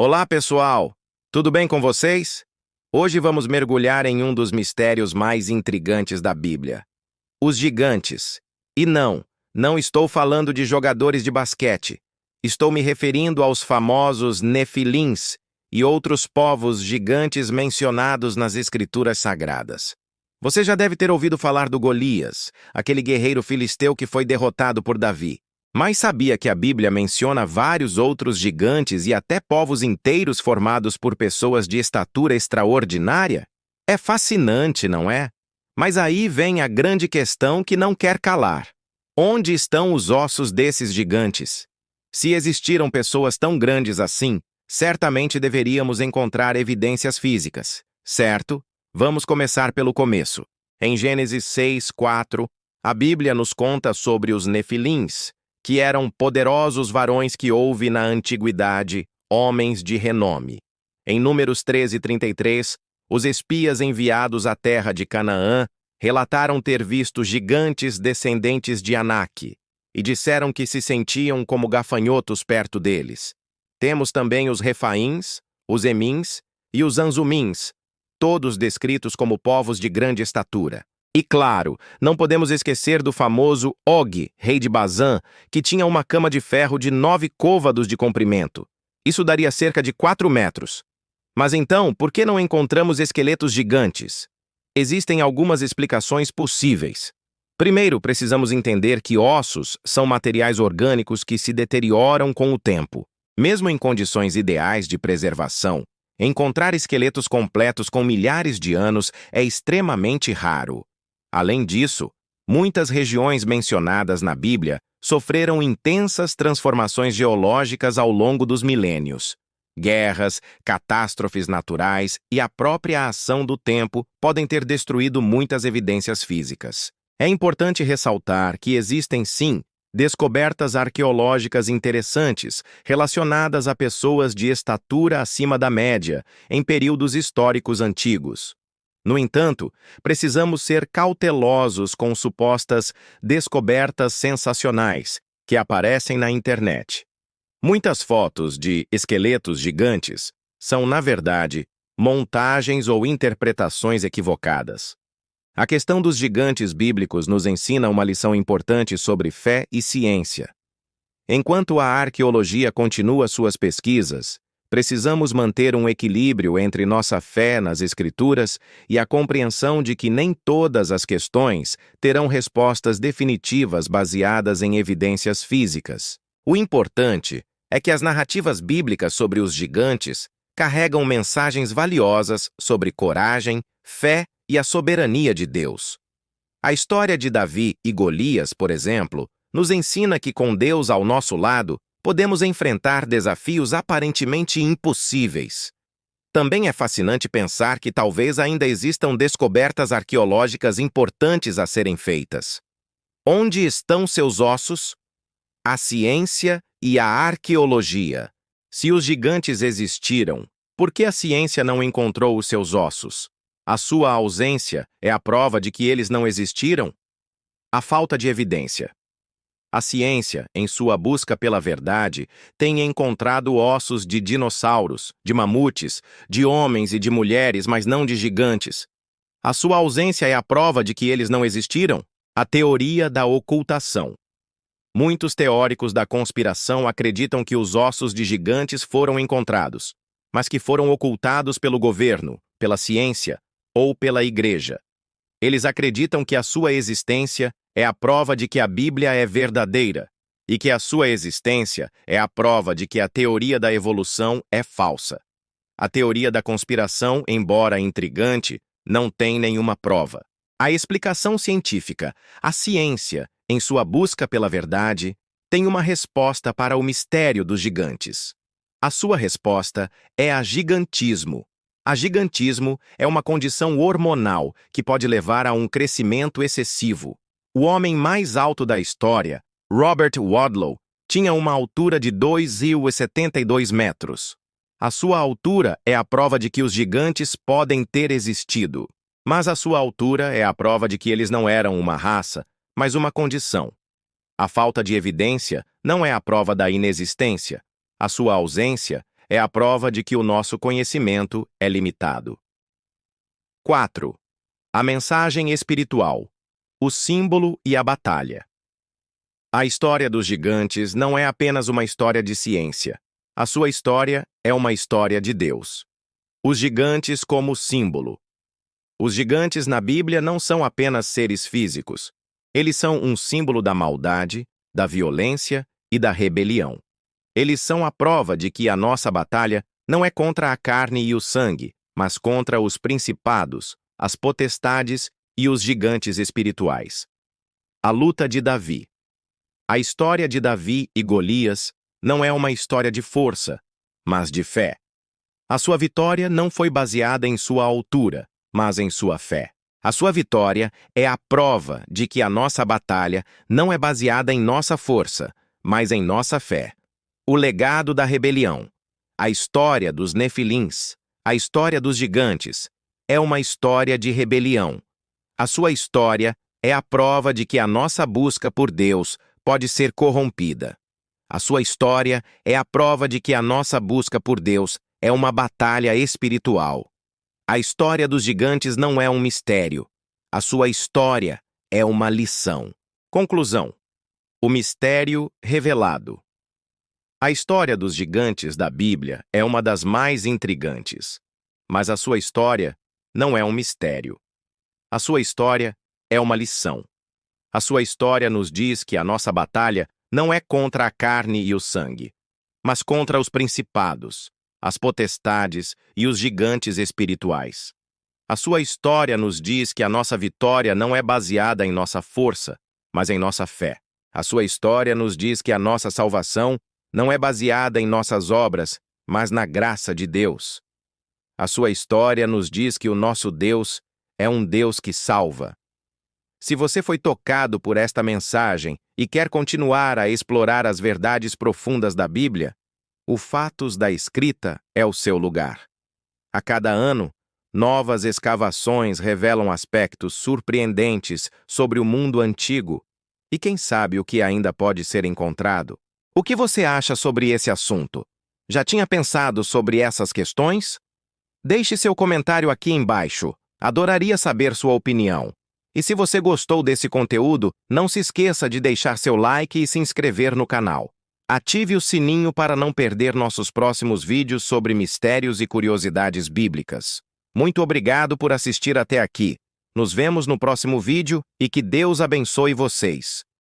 Olá, pessoal! Tudo bem com vocês? Hoje vamos mergulhar em um dos mistérios mais intrigantes da Bíblia: os gigantes. E não estou falando de jogadores de basquete. Estou me referindo aos famosos Nefilins e outros povos gigantes mencionados nas Escrituras Sagradas. Você já deve ter ouvido falar do Golias, aquele guerreiro filisteu que foi derrotado por Davi. Mas sabia que a Bíblia menciona vários outros gigantes e até povos inteiros formados por pessoas de estatura extraordinária? É fascinante, não é? Mas aí vem a grande questão que não quer calar. Onde estão os ossos desses gigantes? Se existiram pessoas tão grandes assim, certamente deveríamos encontrar evidências físicas, certo? Vamos começar pelo começo. Em Gênesis 6:4, a Bíblia nos conta sobre os Nefilins, que eram poderosos varões que houve na antiguidade, homens de renome. Em Números 13:33, os espias enviados à terra de Canaã relataram ter visto gigantes descendentes de Anak, e disseram que se sentiam como gafanhotos perto deles. Temos também os Refaíns, os Emins e os Anzumins, todos descritos como povos de grande estatura. E claro, não podemos esquecer do famoso Og, rei de Bazã, que tinha uma cama de ferro de 9 côvados de comprimento. Isso daria cerca de 4 metros. Mas então, por que não encontramos esqueletos gigantes? Existem algumas explicações possíveis. Primeiro, precisamos entender que ossos são materiais orgânicos que se deterioram com o tempo. Mesmo em condições ideais de preservação, encontrar esqueletos completos com milhares de anos é extremamente raro. Além disso, muitas regiões mencionadas na Bíblia sofreram intensas transformações geológicas ao longo dos milênios. Guerras, catástrofes naturais e a própria ação do tempo podem ter destruído muitas evidências físicas. É importante ressaltar que existem, sim, descobertas arqueológicas interessantes relacionadas a pessoas de estatura acima da média em períodos históricos antigos. No entanto, precisamos ser cautelosos com supostas descobertas sensacionais que aparecem na internet. Muitas fotos de esqueletos gigantes são, na verdade, montagens ou interpretações equivocadas. A questão dos gigantes bíblicos nos ensina uma lição importante sobre fé e ciência. Enquanto a arqueologia continua suas pesquisas, precisamos manter um equilíbrio entre nossa fé nas Escrituras e a compreensão de que nem todas as questões terão respostas definitivas baseadas em evidências físicas. O importante é que as narrativas bíblicas sobre os gigantes carregam mensagens valiosas sobre coragem, fé e a soberania de Deus. A história de Davi e Golias, por exemplo, nos ensina que com Deus ao nosso lado, podemos enfrentar desafios aparentemente impossíveis. Também é fascinante pensar que talvez ainda existam descobertas arqueológicas importantes a serem feitas. Onde estão seus ossos? A ciência e a arqueologia. Se os gigantes existiram, por que a ciência não encontrou os seus ossos? A sua ausência é a prova de que eles não existiram? A falta de evidência. A ciência, em sua busca pela verdade, tem encontrado ossos de dinossauros, de mamutes, de homens e de mulheres, mas não de gigantes. A sua ausência é a prova de que eles não existiram? A teoria da ocultação. Muitos teóricos da conspiração acreditam que os ossos de gigantes foram encontrados, mas que foram ocultados pelo governo, pela ciência ou pela igreja. Eles acreditam que a sua existência é a prova de que a Bíblia é verdadeira e que a sua existência é a prova de que a teoria da evolução é falsa. A teoria da conspiração, embora intrigante, não tem nenhuma prova. A explicação científica, a ciência, em sua busca pela verdade, tem uma resposta para o mistério dos gigantes. A sua resposta é a gigantismo. A gigantismo é uma condição hormonal que pode levar a um crescimento excessivo. O homem mais alto da história, Robert Wadlow, tinha uma altura de 2,72 metros. A sua altura é a prova de que os gigantes podem ter existido. Mas a sua altura é a prova de que eles não eram uma raça, mas uma condição. A falta de evidência não é a prova da inexistência. A sua ausência é a prova de que o nosso conhecimento é limitado. 4. A mensagem espiritual, o símbolo e a batalha. A história dos gigantes não é apenas uma história de ciência. A sua história é uma história de Deus. Os gigantes como símbolo. Os gigantes na Bíblia não são apenas seres físicos. Eles são um símbolo da maldade, da violência e da rebelião. Eles são a prova de que a nossa batalha não é contra a carne e o sangue, mas contra os principados, as potestades e os gigantes espirituais. A luta de Davi. A história de Davi e Golias não é uma história de força, mas de fé. A sua vitória não foi baseada em sua altura, mas em sua fé. A sua vitória é a prova de que a nossa batalha não é baseada em nossa força, mas em nossa fé. O legado da rebelião, a história dos nefilins, a história dos gigantes, é uma história de rebelião. A sua história é a prova de que a nossa busca por Deus pode ser corrompida. A sua história é a prova de que a nossa busca por Deus é uma batalha espiritual. A história dos gigantes não é um mistério. A sua história é uma lição. Conclusão. O mistério revelado. A história dos gigantes da Bíblia é uma das mais intrigantes. Mas a sua história não é um mistério. A sua história é uma lição. A sua história nos diz que a nossa batalha não é contra a carne e o sangue, mas contra os principados, as potestades e os gigantes espirituais. A sua história nos diz que a nossa vitória não é baseada em nossa força, mas em nossa fé. A sua história nos diz que a nossa salvação não é baseada em nossas obras, mas na graça de Deus. A sua história nos diz que o nosso Deus é um Deus que salva. Se você foi tocado por esta mensagem e quer continuar a explorar as verdades profundas da Bíblia, o Fatos da Escrita é o seu lugar. A cada ano, novas escavações revelam aspectos surpreendentes sobre o mundo antigo. E quem sabe o que ainda pode ser encontrado? O que você acha sobre esse assunto? Já tinha pensado sobre essas questões? Deixe seu comentário aqui embaixo. Adoraria saber sua opinião. E se você gostou desse conteúdo, não se esqueça de deixar seu like e se inscrever no canal. Ative o sininho para não perder nossos próximos vídeos sobre mistérios e curiosidades bíblicas. Muito obrigado por assistir até aqui. Nos vemos no próximo vídeo e que Deus abençoe vocês.